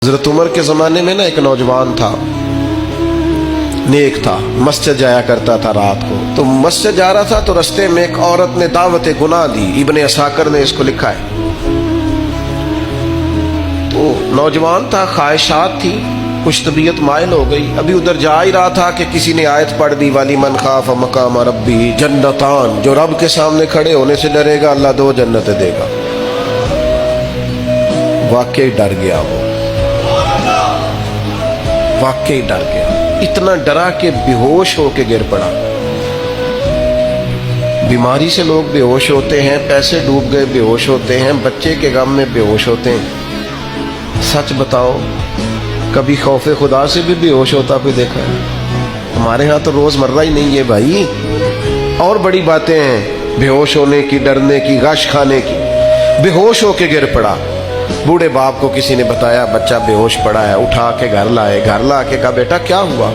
حضرت عمر کے زمانے میں نا ایک نوجوان تھا، نیک تھا، مسجد جایا کرتا تھا رات کو۔ تو مسجد جا رہا تھا تو رستے میں ایک عورت نے دعوت گناہ دی، ابن عساکر نے اس کو لکھا ہے۔ تو نوجوان تھا، خواہشات تھی، کچھ طبیعت مائل ہو گئی، ابھی ادھر جا ہی رہا تھا کہ کسی نے آیت پڑھ دی، والی من خاف مقام ربی جنتان، جو رب کے سامنے کھڑے ہونے سے ڈرے گا اللہ 2 جنتیں دے گا۔ واقعی ڈر گیا، وہ واقعی ڈر گیا، اتنا ڈرا کہ بے ہوش ہو کے گر پڑا۔ بیماری سے لوگ بے ہوش ہوتے ہیں، پیسے ڈوب گئے بے ہوش ہوتے ہیں، بچے کے غم میں بے ہوش ہوتے ہیں۔ سچ بتاؤ، کبھی خوف خدا سے بھی بے ہوش ہوتا کوئی دیکھا ہے؟ ہمارے ہاں تو روز مرہ ہی نہیں ہے بھائی، اور بڑی باتیں ہیں بے ہوش ہونے کی، ڈرنے کی، غش کھانے کی۔ بے ہوش ہو کے گر پڑا، بوڑھے باپ کو کسی نے بتایا بچہ بے ہوش پڑا ہے، اٹھا کے گھر لائے، گھر لا کے کہا بیٹا کیا ہوا؟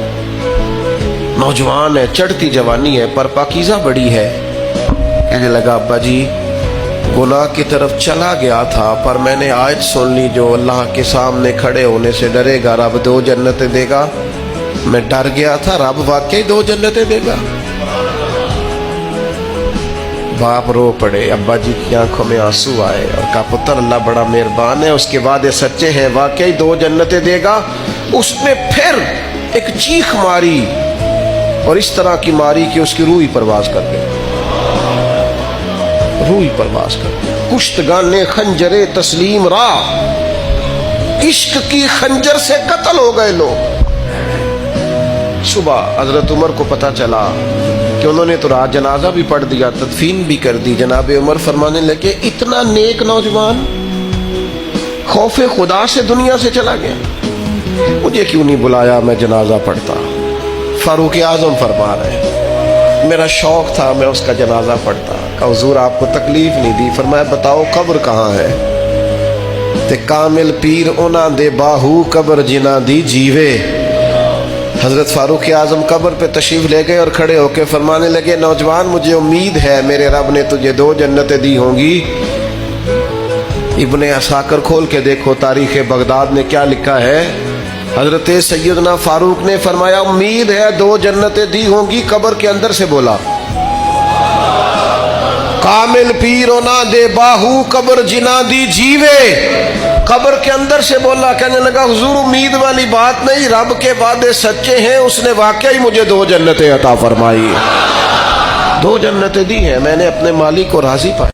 نوجوان ہے، چڑھتی جوانی ہے، پر پاکیزہ بڑی ہے۔ کہنے لگا ابا جی گناہ کی طرف چلا گیا تھا، پر میں نے آیت سن لی جو اللہ کے سامنے کھڑے ہونے سے ڈرے گا رب 2 جنتیں دے گا۔ میں ڈر گیا تھا، رب واقعی 2 جنتیں دے گا۔ باپ رو پڑے، ابا جی کی آنکھوں میں آنسو آئے اور کہا پتر اللہ بڑا مہربان ہے، اس کے وعدے سچے ہیں، واقعی 2 جنتیں دے گا۔ اس نے پھر ایک چیخ ماری اور اس طرح کی ماری کہ اس کی روح ہی پرواز کر گئی، روح ہی پرواز کر گئی۔ کشتگان خنجر تسلیم راہ، عشق کی خنجر سے قتل ہو گئے لوگ۔ صبح حضرت عمر کو پتہ چلا کہ انہوں نے تو رات جنازہ بھی پڑھ دیا، تدفین بھی کر دی۔ جناب عمر فرمانے لگے اتنا نیک نوجوان خوف خدا سے دنیا سے چلا گیا، مجھے کیوں نہیں بلایا، میں جنازہ پڑھتا۔ فاروق اعظم فرما رہے ہیں میرا شوق تھا میں اس کا جنازہ پڑھتا۔ کہ حضور آپ کو تکلیف نہیں دی؟ فرمایا بتاؤ قبر کہاں ہے؟ تے کامل پیر انہاں دے باہو قبر جنہ دی جیوے۔ حضرت فاروق اعظم قبر پہ تشریف لے گئے اور کھڑے ہو کے فرمانے لگے نوجوان مجھے امید ہے میرے رب نے تجھے 2 جنتیں دی ہوں گی۔ ابن عساکر کھول کے دیکھو تاریخ بغداد نے کیا لکھا ہے۔ حضرت سیدنا فاروق نے فرمایا امید ہے 2 جنتیں دی ہوں گی، قبر کے اندر سے بولا کامل پیرونا دے باہو قبر جنا دی جیوے۔ قبر کے اندر سے بولا، کہنے لگا حضور امید والی بات نہیں، رب کے وعدے سچے ہیں، اس نے واقعی مجھے 2 جنتیں عطا فرمائی، 2 جنتیں دی ہیں، میں نے اپنے مالک کو راضی پایا۔